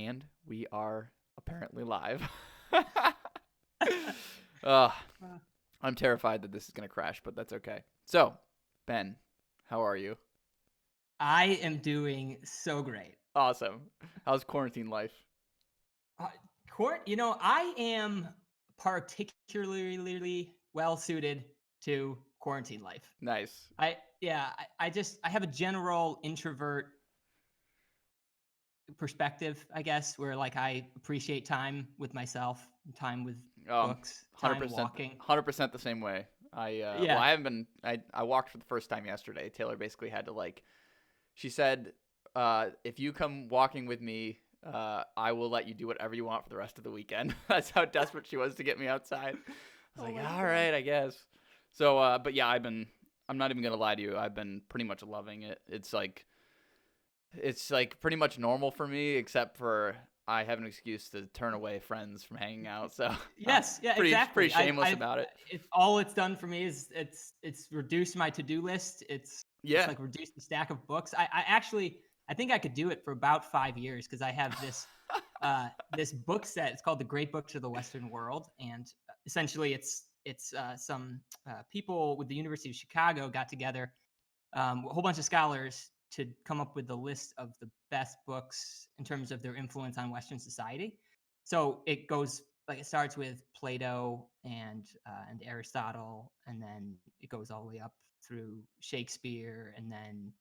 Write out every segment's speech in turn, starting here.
And we are apparently live. uh, I'm terrified that this is going to crash, but that's okay. So, Ben, how are you? I am doing so great. Awesome. How's quarantine life? Uh, I am particularly well suited to quarantine life. Nice. I have a general introvert perspective, I guess, where like I appreciate time with myself, time with books, time 100%, walking. 100% the same way. Yeah. I haven't been, I walked for the first time yesterday. Taylor basically had to she said, if you come walking with me, I will let you do whatever you want for the rest of the weekend. That's how desperate she was to get me outside. I was Oh like, my all God. right, I guess. So, but yeah, I'm not even going to lie to you. I've been pretty much loving it. It's like pretty much normal for me, except for I have an excuse to turn away friends from hanging out. So I'm Yes, yeah, pretty exactly. shameless about it. All it's done for me is it's reduced my to-do list. It's Yeah. like reduced the stack of books. I actually I think I could do it for about 5 years because I have this book set. It's called The Great Books of the Western World, and essentially it's some people with the University of Chicago got together, a whole bunch of scholars to come up with the list of the best books in terms of their influence on Western society. So it starts with Plato and Aristotle, and then it goes all the way up through Shakespeare, and then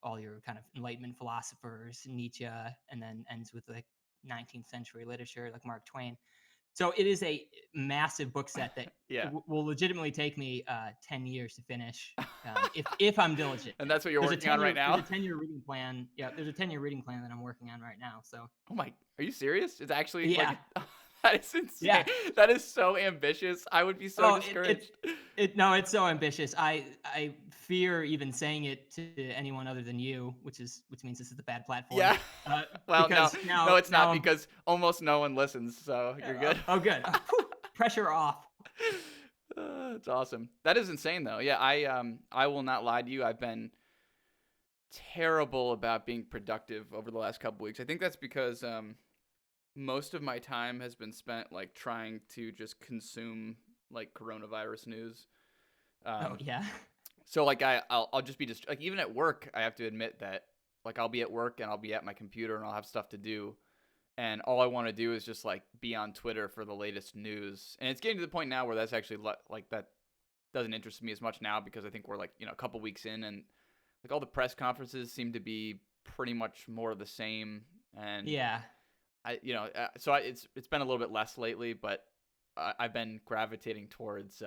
all your kind of Enlightenment philosophers, Nietzsche, and then ends with like 19th century literature like Mark Twain. So it is a massive book set that Yeah. will legitimately take me 10 years to finish, if I'm diligent. And that's what you're There's a working on 10 right year there's a now? 10-year reading plan. Yeah, there's a 10-year reading plan that I'm working on right now. So Oh my, are you serious? It's actually yeah, that is insane. yeah. That is so ambitious. I would be so Oh, discouraged. it's so ambitious. I fear even saying it to anyone other than you, which means this is the bad platform. Yeah. Uh, Well, no, because no, now it's not now I'm because almost no one listens, so you're good. oh good. Whew, pressure off. It's awesome. That is insane, though. Yeah, I will not lie to you. I've been terrible about being productive over the last couple weeks. I think that's because most of my time has been spent like trying to just consume like coronavirus news. Oh Um, yeah. so like I'll just be just like even at work I have to admit that like I'll be at work and I'll be at my computer and I'll have stuff to do and all I want to do is just like be on Twitter for the latest news. And it's getting to the point now where that's actually like that doesn't interest me as much now because I think we're like, a couple weeks in and like all the press conferences seem to be pretty much more of the same and Yeah. it's been a little bit less lately, but I've been gravitating towards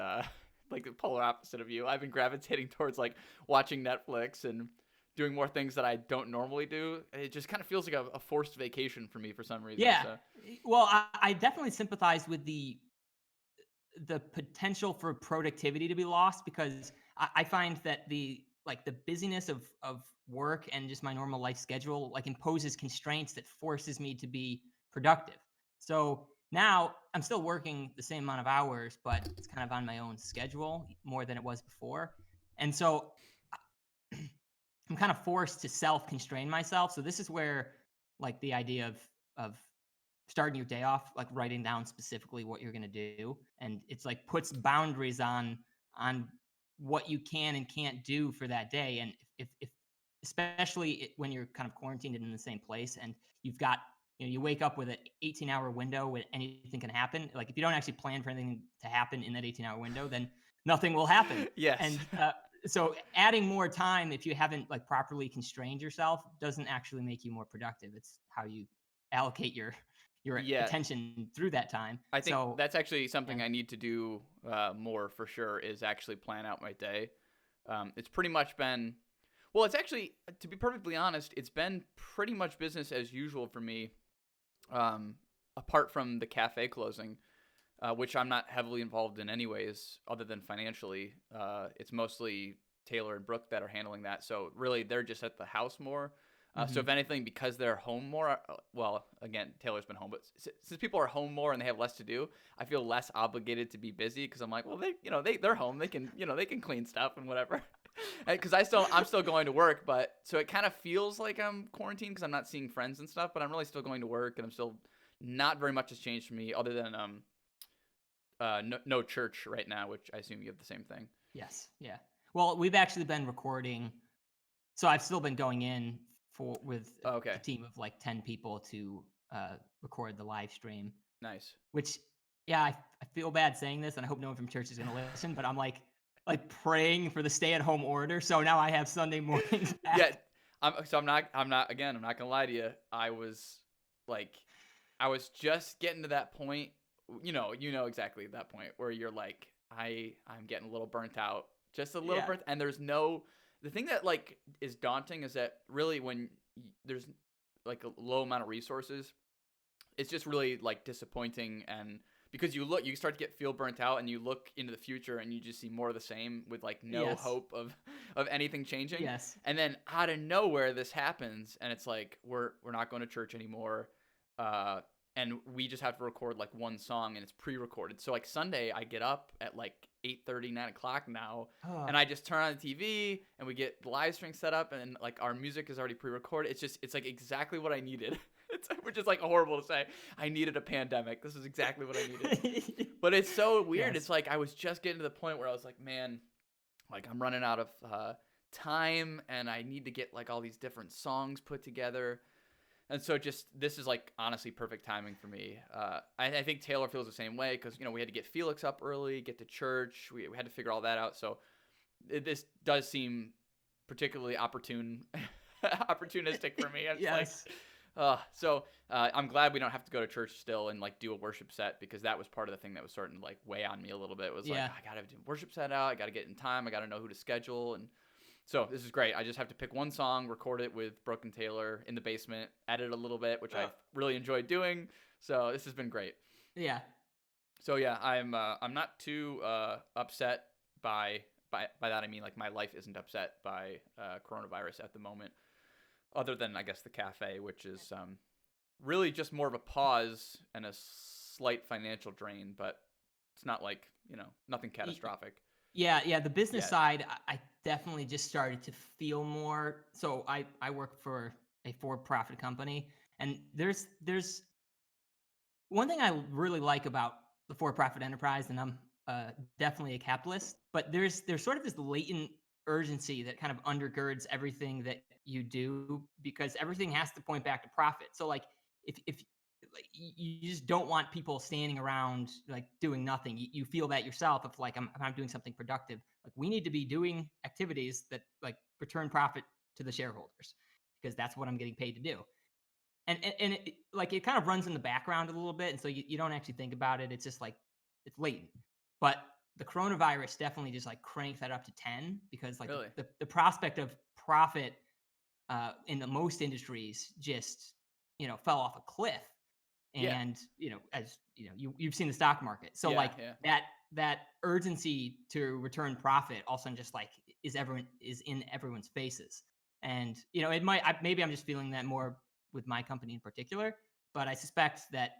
like the polar opposite of you. I've been gravitating towards like watching Netflix and doing more things that I don't normally do. It just kind of feels like a forced vacation for me for some reason. Yeah. So Well, I definitely sympathize with the potential for productivity to be lost because I find that the busyness of work and just my normal life schedule like imposes constraints that forces me to be productive. So now I'm still working the same amount of hours, but it's kind of on my own schedule more than it was before. And so I'm kind of forced to self constrain myself. So this is where like the idea of starting your day off like writing down specifically what you're going to do, and it's like puts boundaries on what you can and can't do for that day. And if especially when you're kind of quarantined in the same place and you've got you wake up with an 18-hour window where anything can happen. Like if you don't actually plan for anything to happen in that 18-hour window, then nothing will happen. yes, And so adding more time if you haven't like properly constrained yourself doesn't actually make you more productive. It's how you allocate your yeah, attention through that time. I think So that's actually yeah. something I need to do more for sure. Is actually plan out my day. It's pretty much been well. It's actually, to be perfectly honest, it's been pretty much business as usual for me. Um, Apart from the cafe closing, which I'm not heavily involved in anyways, other than financially. It's mostly Taylor and Brooke that are handling that. So really, they're just at the house more. So Hmm. if anything, because they're home more, well, again, Taylor's been home, but since people are home more and they have less to do, I feel less obligated to be busy because I'm like, well, they're home, they can clean stuff and whatever. Because I'm still going to work, but so it kind of feels like I'm quarantined because I'm not seeing friends and stuff, but I'm really still going to work, and I'm still not very much has changed for me other than no church right now, which I assume you have the same thing. Yes. Yeah. Well, we've actually been recording. So I've still been going in with Oh, a okay, team of like 10 people to record the live stream, nice. which, yeah, I feel bad saying this, and I hope no one from church is going to listen, but I'm like praying for the stay-at-home order. So now I have Sunday mornings Yeah, back. I'm not gonna lie to you. Like, I was just getting to that point. You know exactly that point where you're like, I'm getting a little burnt out, just a little Yeah. burnt. And there's no, the thing that like is daunting is that really when there's like a low amount of resources, it's just really like disappointing. And because you start to feel burnt out, and you look into the future and you just see more of the same with like no Yes. hope of anything changing. Yes. And then out of nowhere this happens, and it's like we're not going to church anymore. uh and we just have to record like one song, and it's pre-recorded. So like Sunday I get up at like 8:30, 9 o'clock now, Oh, and I just turn on the TV, and we get the live stream set up, and like our music is already pre-recorded. It's like exactly what I needed. Which is like horrible to say. I needed a pandemic. This is exactly what I needed. But it's so weird. It's yes. like I was just getting to the point where I was like, man, like I'm running out of time, and I need to get like all these different songs put together. And so just this is like honestly perfect timing for me. I think Taylor feels the same way because we had to get Felix up early, get to church. We had to figure all that out. So this does seem particularly opportunistic for me. It's like, Yes. I'm glad we don't have to go to church still and like do a worship set, because that was part of the thing that was starting to like weigh on me a little bit. It was like, Yeah. I gotta do worship set out. I gotta get in time. I gotta know who to schedule. And so this is great. I just have to pick one song, record it with Brooke and Taylor in the basement, edit a little bit, which I've really enjoyed doing. So this has been great. Yeah. So yeah, I'm not too upset by that. I mean like my life isn't upset by coronavirus at the moment, other than I guess the cafe, which is really just more of a pause and a slight financial drain, but it's not like nothing Y- catastrophic Yeah, yeah. The business yet. side, I definitely just started to feel more. So I work for a for-profit company, and there's one thing I really like about the for-profit enterprise, and I'm definitely a capitalist, but there's sort of this latent urgency that kind of undergirds everything that you do, because everything has to point back to profit. So like if like you just don't want people standing around like doing nothing. You feel that yourself. If like I'm doing something productive, like we need to be doing activities that like return profit to the shareholders, because that's what I'm getting paid to do. And like it kind of runs in the background a little bit, and so you don't actually think about it. It's just like it's latent. But the coronavirus definitely just like cranked that up to 10, because like Really? the prospect of profit in the most industries just fell off a cliff. Yeah. And as you've seen the stock market, so Yeah. like Yeah. that urgency to return profit also just like is in everyone's faces. And maybe I'm just feeling that more with my company in particular, but I suspect that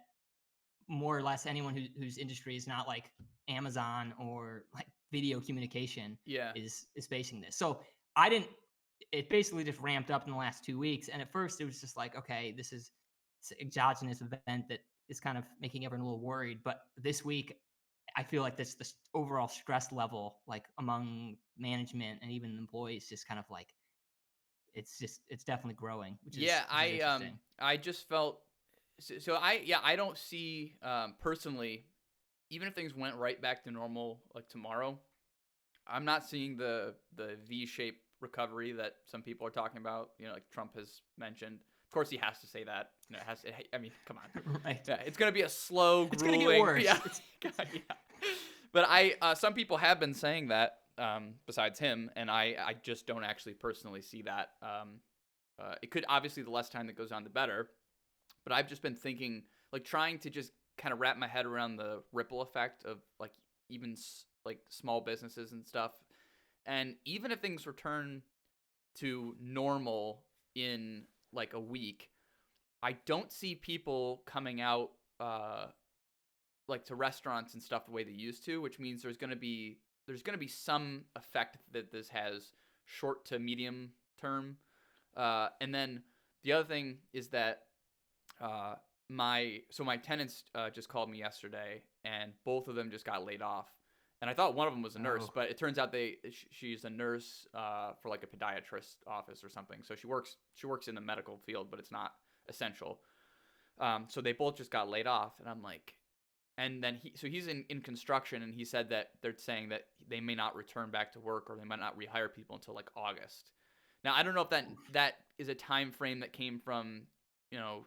more or less anyone whose industry is not like Amazon or like video communication Yeah. is facing this. So I didn't. It basically just ramped up in the last 2 weeks, and at first it was just like, okay, this is an exogenous event that is kind of making everyone a little worried. But this week, I feel like this overall stress level, like among management and even employees, just kind of like it's definitely growing, Yeah. which is interesting. I just felt so I don't see personally, even if things went right back to normal like tomorrow, I'm not seeing the V-shaped recovery that some people are talking about. Like Trump has mentioned. Of course, he has to say that. I mean, come on. Right. Yeah, it's gonna be a slow, It's gonna get grueling. worse. Yeah, It's yeah. But some people have been saying that besides him, and I just don't actually personally see that. It could obviously the less time that goes on, the better. But I've just been thinking, like trying to just kind of wrap my head around the ripple effect of like even like small businesses and stuff. And even if things return to normal in like a week, I don't see people coming out like to restaurants and stuff the way they used to, which means there's going to be some effect that this has short to medium term. And then the other thing is that my tenants just called me yesterday, and both of them just got laid off. And I thought one of them was a nurse, Oh, but it turns out she's a nurse for like a podiatrist office or something. So she works in the medical field, but it's not essential. So they both just got laid off, and I'm like, and then he's in construction, and he said that they're saying that they may not return back to work, or they might not rehire people until like August. Now I don't know if that is a time frame that came from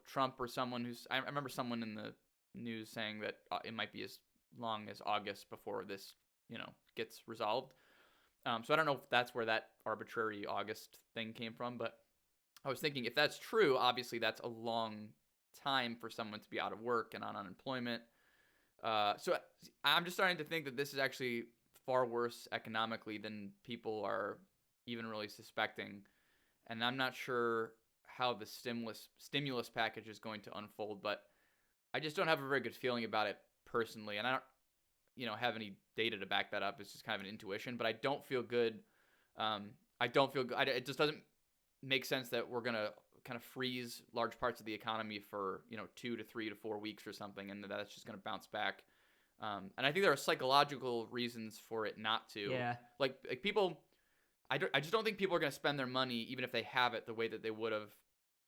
Trump or someone I remember someone in the news saying that it might be as long as August before this gets resolved. So I don't know if that's where that arbitrary August thing came from, but I was thinking if that's true, obviously that's a long time for someone to be out of work and on unemployment. So I'm just starting to think that this is actually far worse economically than people are even really suspecting. And I'm not sure how the stimulus package is going to unfold, but I just don't have a very good feeling about it personally. And I don't, have any data to back that up. It's just kind of an intuition, but I don't feel good. I don't feel good. It just doesn't make sense that we're going to kind of freeze large parts of the economy for 2 to 3 to 4 weeks or something, and that's just going to bounce back. And I think there are psychological reasons for it not to. yeah. Like people, I just don't think people are going to spend their money even if they have it the way that they would have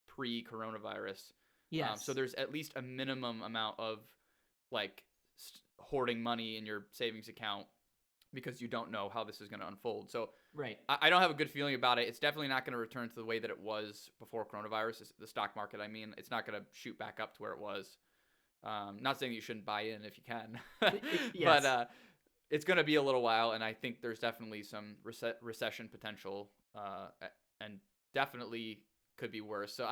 pre-coronavirus. Yes. So there's at least a minimum amount of like hoarding money in your savings account because you don't know how this is going to unfold. So Right. I don't have a good feeling about it. It's definitely not going to return to the way that it was before coronavirus. The stock market, I mean, it's not going to shoot back up to where it was. Not saying you shouldn't buy in if you can, Yes. but it's going to be a little while, and I think there's definitely some recession potential, and definitely could be worse. So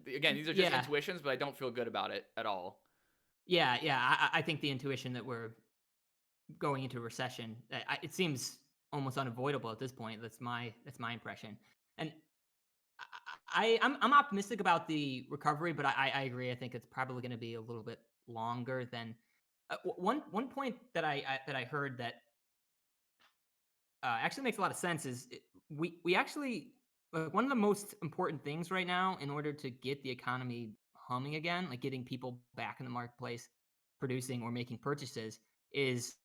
again, these are just Yeah. intuitions, but I don't feel good about it at all. Yeah. Yeah. I think the intuition that we're going into recession, it seems almost unavoidable at this point. That's my impression. And I'm optimistic about the recovery, but I agree. I think it's probably going to be a little bit longer than one point that I heard that actually makes a lot of sense is we actually one of the most important things right now in order to get the economy humming again, like getting people back in the marketplace, producing or making purchases, is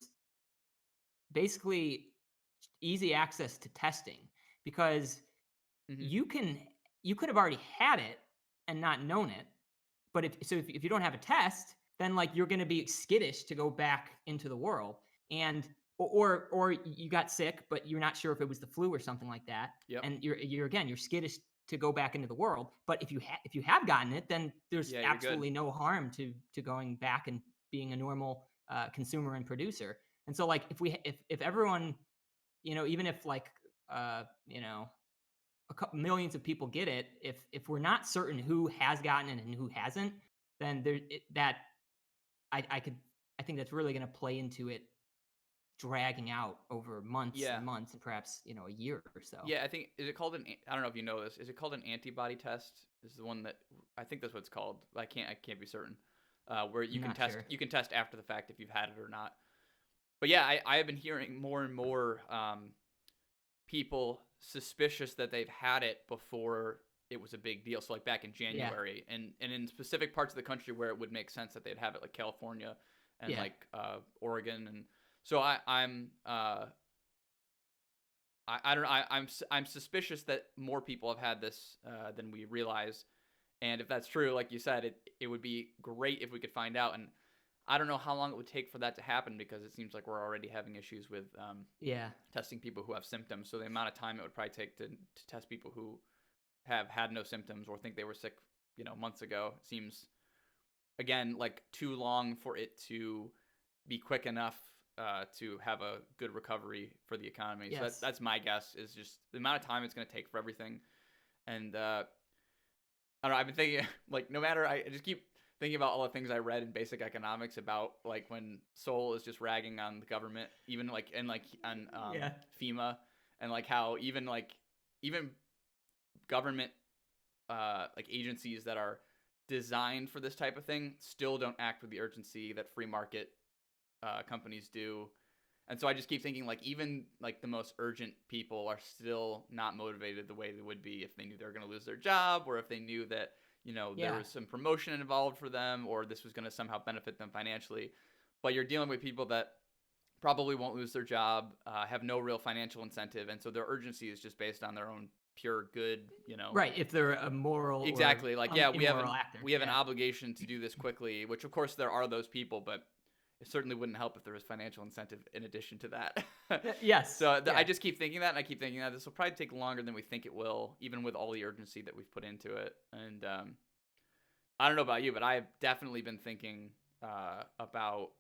basically easy access to testing, because Hmm. you can you could have already had it and not known it, but if you don't have a test, then like you're going to be skittish to go back into the world, and or you got sick but you're not sure if it was the flu or something like that, Yep. and you're skittish to go back into the world. But if you have gotten it, then there's Yeah, you're good. absolutely no harm to going back and being a normal consumer and producer. And so like if everyone, even if like you know a couple millions of people get it, if we're not certain who has gotten it and who hasn't, then that I could I think that's really going to play into it dragging out over months Yeah. and months and perhaps a year or so. Yeah, I think is it called I don't know if you know this. Is it called an antibody test? This is the one that I think that's what it's called. I can't be certain. Where I'm not sure. you can test after the fact if you've had it or not. But yeah, I have been hearing more and more people suspicious that they've had it before it was a big deal. So like back in Yeah, January, and in specific parts of the country where it would make sense that they'd have it, like California and yeah, like Oregon, and so I don't know. I'm suspicious that more people have had this than we realize, and if that's true, like you said, it would be great if we could find out. And I don't know how long it would take for that to happen because it seems like we're already having issues with yeah, testing people who have symptoms. So the amount of time it would probably take to test people who have had no symptoms or think they were sick, months ago, seems again like too long for it to be quick enough to have a good recovery for the economy. So yes, that's my guess, is just the amount of time it's going to take for everything. And I don't know. I've been thinking like no matter I just keep thinking about all the things I read in basic economics about like when Seoul is just ragging on the government, even like and like on yeah, FEMA, and like how even government like agencies that are designed for this type of thing still don't act with the urgency that free market companies do. And so I just keep thinking, like, even like the most urgent people are still not motivated the way they would be if they knew they were going to lose their job, or if they knew that, there Yeah. was some promotion involved for them, or this was going to somehow benefit them financially. But you're dealing with people that probably won't lose their job, have no real financial incentive, and so their urgency is just based on their own pure good. Right. If they're a moral or Exactly. Like, yeah, immoral actor. we have an Yeah. obligation to do this quickly, which of course there are those people, but it certainly wouldn't help if there was financial incentive in addition to that. Yes. So I Yeah. just keep thinking that, and I keep thinking that this will probably take longer than we think it will, even with all the urgency that we've put into it. And I don't know about you, but I've definitely been thinking about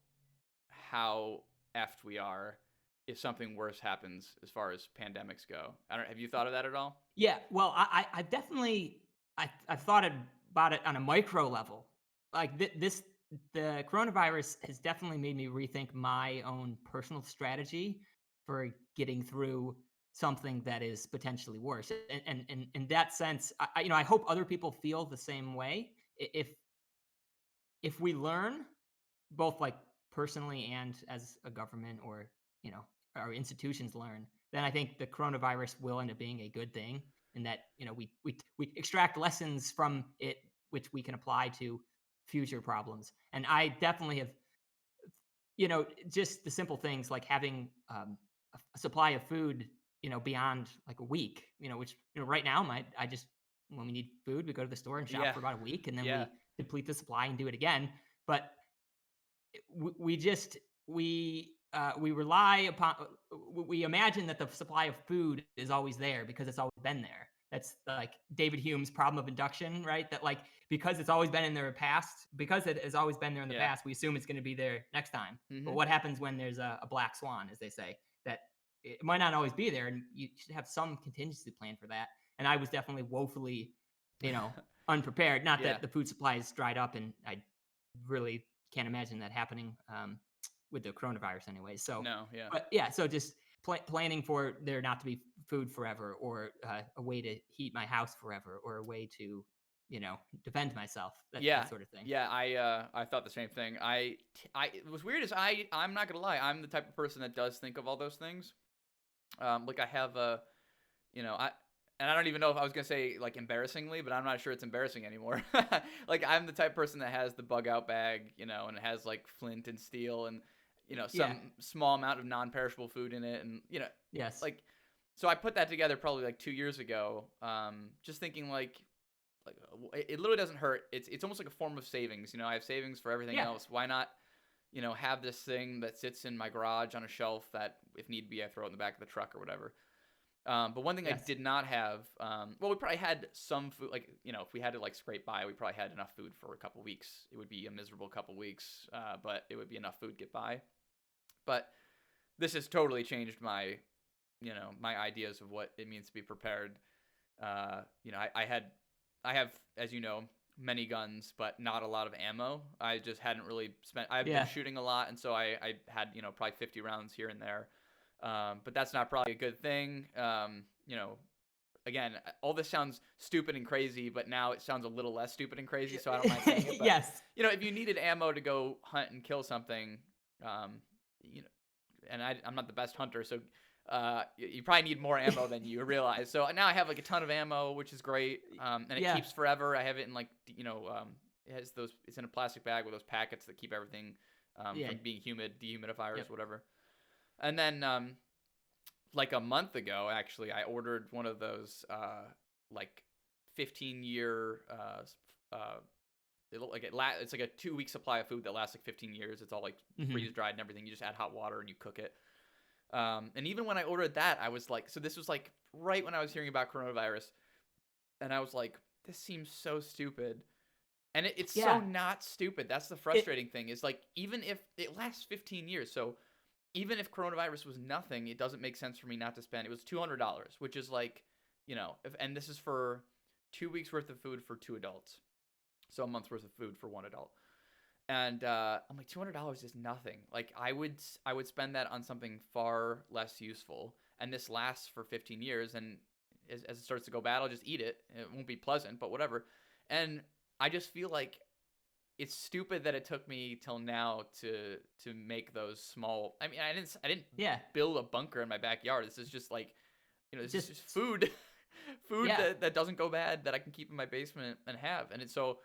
how effed we are if something worse happens as far as pandemics go. I don't. Have you thought of that at all? Yeah. Well, I've definitely I've thought about it on a micro level. Like the coronavirus has definitely made me rethink my own personal strategy for getting through something that is potentially worse. And in that sense, I hope other people feel the same way. If we learn both like personally and as a government or you know our institutions learn, then I think the coronavirus will end up being a good thing, and that we extract lessons from it which we can apply to future problems. And I definitely have just the simple things like having a supply of food beyond like a week, which right now might I just when we need food we go to the store and shop Yeah. for about a week and then Yeah. we deplete the supply and do it again. But we just we rely upon we imagine that the supply of food is always there because it's always been there. That's like David Hume's problem of induction, right? That like because it's always been in their past, because it has always been there in the Yeah. past, we assume it's going to be there next time. But Hmm. what happens when there's a black swan, as they say, that it might not always be there, and you should have some contingency plan for that. And I was definitely woefully, unprepared. Not Yeah. that the food supply is dried up, and I really can't imagine that happening with the coronavirus anyway. So, No. Yeah. but yeah, so just planning for there not to be food forever, or a way to heat my house forever, or a way to, defend myself, Yeah. that sort of thing. Yeah, I thought the same thing. It was weird is I'm not gonna lie, I'm the type of person that does think of all those things. Like I have a, I and I don't even know if I was gonna say like embarrassingly, but I'm not sure it's embarrassing anymore. Like I'm the type of person that has the bug out bag, and it has like flint and steel and Yeah. some small amount of non-perishable food in it, and Yes. like so I put that together probably like 2 years ago. Just thinking like it literally doesn't hurt. It's almost like a form of savings. I have savings for everything Yeah. else. Why not, have this thing that sits in my garage on a shelf that if need be I throw it in the back of the truck or whatever. But one thing I Yes. did not have, well, we probably had some food. Like if we had to like scrape by, we probably had enough food for a couple weeks. It would be a miserable couple weeks, but it would be enough food to get by. But this has totally changed my ideas of what it means to be prepared. I have, as you know, many guns, but not a lot of ammo. I just hadn't really spent. I've been Yeah. shooting a lot, and so I had probably 50 rounds here and there. But that's not probably a good thing. Again, all this sounds stupid and crazy, but now it sounds a little less stupid and crazy, so I don't mind saying it. But Yes. if you needed ammo to go hunt and kill something, you know, and I'm not the best hunter, so you probably need more ammo than you realize. So now I have like a ton of ammo, which is great, and it Yeah. keeps forever. I have it in like it has those. It's in a plastic bag with those packets that keep everything Yeah. from being humid, dehumidifiers, Yep. whatever. And then like a month ago, actually, I ordered one of those like 15-year it's like a 2-week supply of food that lasts like 15 years. It's all like Hmm. freeze dried and everything. You just add hot water and you cook it. And even when I ordered that, I was like, so this was like right when I was hearing about coronavirus, and I was like, this seems so stupid. And it's so Yeah. not stupid. That's the It. frustrating thing is like, even if it lasts 15 years, so even if coronavirus was nothing, it doesn't make sense for me not to spend. It was $200, which is like, and this is for 2 weeks worth of food for 2 adults. So a month's worth of food for one adult. And I'm like, $200 is nothing. Like I would spend that on something far less useful. And this lasts for 15 years. And as it starts to go bad, I'll just eat it. It won't be pleasant, but whatever. And I just feel like it's stupid that it took me till now to make those small. I mean, I didn't Yeah. build a bunker in my backyard. This is just like, this is Just just food, food yeah. that doesn't go bad that I can keep in my basement and have. And it's so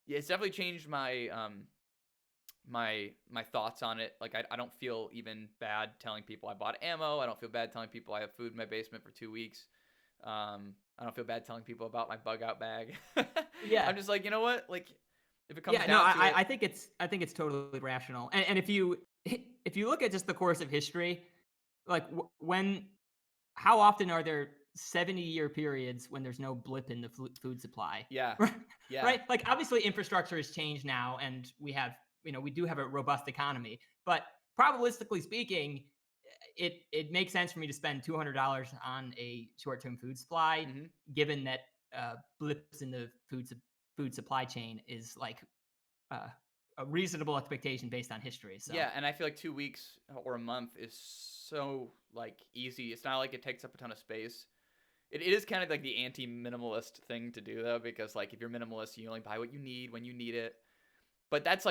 yeah, it's definitely changed my my thoughts on it. Like I don't feel even bad telling people I bought ammo. I don't feel bad telling people I have food in my basement for 2 weeks. I don't feel bad telling people about my bug out bag. Yeah. I'm just like, you know what? Like, if it comes Yeah, no, down to it, I think it's totally rational. And if you if you look at just the course of history, like when how often are there 70-year periods when there's no blip in the food supply? yeah, Right? yeah, Right? Like obviously infrastructure has changed now and we have, we do have a robust economy, but probabilistically speaking, it makes sense for me to spend $200 on a short-term food supply hmm given that blips in the food supply chain is like uh, a reasonable expectation based on history. So yeah. And I feel like 2 weeks or a month is so like easy. It's not like it takes up a ton of space. It is kind of like the anti-minimalist thing to do though, because like if you're minimalist, you only buy what you need when you need it. But that's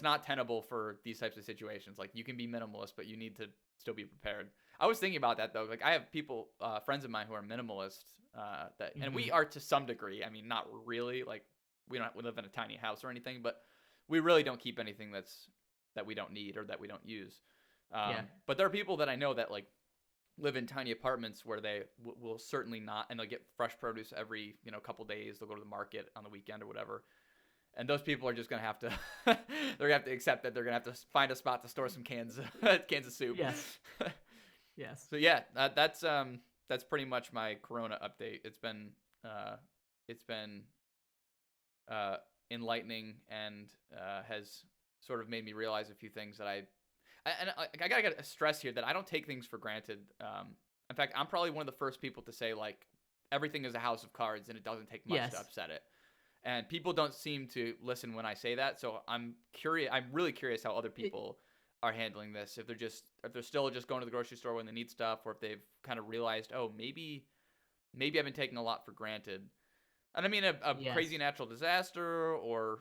not tenable for these types of situations. Like you can be minimalist, but you need to still be prepared. I was thinking about that though. Like I have people, friends of mine who are minimalist, and we mhm. are to some degree. I mean, not really. Like we live in a tiny house or anything, but we really don't keep anything that we don't need or that we don't use. Yeah. But there are people that I know that like live in tiny apartments where they will certainly not, and they'll get fresh produce every couple days. They'll go to the market on the weekend or whatever, and those people are just gonna have to they're gonna have to accept that they're gonna have to find a spot to store some cans of soup. Yes. Yes. So yeah, that's pretty much my Corona update. It's been enlightening and has sort of made me realize a few things that I gotta stress here that I don't take things for granted. In fact, I'm probably one of the first people to say like everything is a house of cards and it doesn't take much to Yes. upset it. And people don't seem to listen when I say that, so I'm curious. I'm really curious how other It, people are handling this. If they're still just going to the grocery store when they need stuff, or if they've kind of realized, oh, maybe I've been taking a lot for granted. And I mean, a crazy yes. natural disaster, or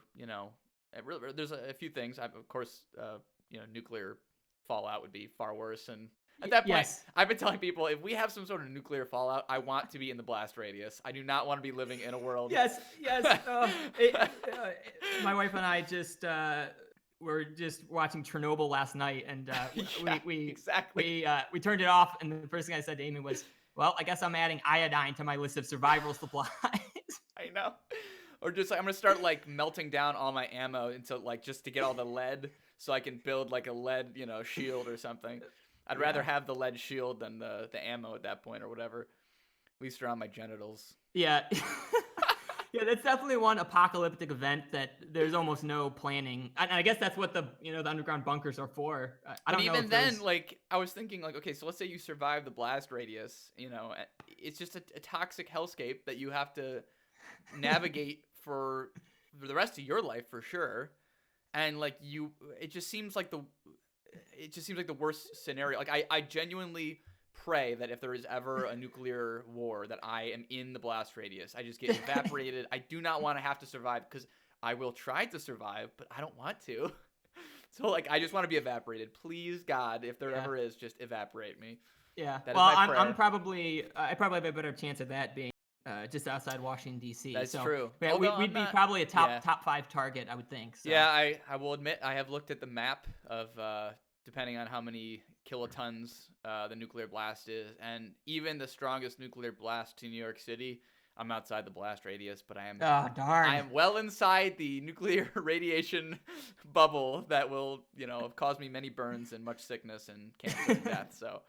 there's a few things. Of course, nuclear fallout would be far worse. And at that point, Yes. I've been telling people if we have some sort of nuclear fallout, I want to be in the blast radius. I do not want to be living in a world. Yes. Yes. My wife and I just were just watching Chernobyl last night, and Yeah, exactly. we turned it off. And the first thing I said to Amy was, "Well, I guess I'm adding iodine to my list of survival supplies." I know. Or just like I'm gonna start like melting down all my ammo into like just to get all the lead so I can build like a lead, shield or something. I'd rather Yeah. have the lead shield than the ammo at that point or whatever. At least around my genitals. Yeah. Yeah, that's definitely one apocalyptic event that there's almost no planning. And I guess that's what the underground bunkers are for. I But don't know even if then, there's like I was thinking, like okay, so let's say you survive the blast radius. It's just a toxic hellscape that you have to navigate for the rest of your life for sure. And like it just seems like the worst scenario. Like I genuinely pray that if there is ever a nuclear war that I am in the blast radius. I just get evaporated. I do not want to have to survive because I will try to survive, but I don't want to. So like I just want to be evaporated. Please God, if there yeah. ever is, just evaporate me. Yeah. That is Well, my I'm prayer. probably I probably have a better chance of that being just outside Washington D.C. That's So true. yeah, Although I'm we'd be not probably a yeah. top five target, I would think. So Yeah, I will admit I have looked at the map of depending on how many kilotons the nuclear blast is, and even the strongest nuclear blast to New York City, I'm outside the blast radius, but oh I darn. am well inside the nuclear radiation bubble that will cause me many burns and much sickness and cancer and death. So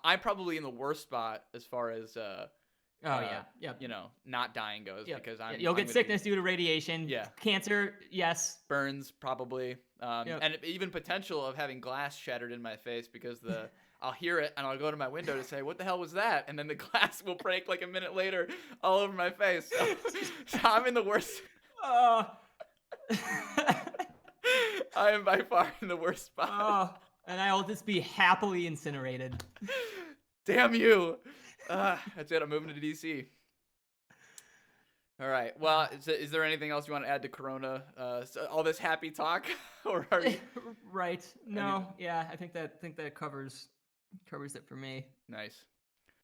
I'm probably in the worst spot as far as Oh yeah. Yep. not dying goes Yep. because Yeah, I'm you'll I'm get gonna be sickness due to radiation, yeah. cancer, yes. Burns probably, Yep. and even potential of having glass shattered in my face because I'll hear it and I'll go to my window to say what the hell was that, and then the glass will break like a minute later all over my face. So I'm in the worst. Oh. I am by far in the worst spot. Oh, and I will just be happily incinerated. Damn you! That's it. I'm moving to DC. All right. Well, is there anything else you want to add to Corona? All this happy talk, or are you Right. any? No. Yeah. I think that covers it for me. Nice.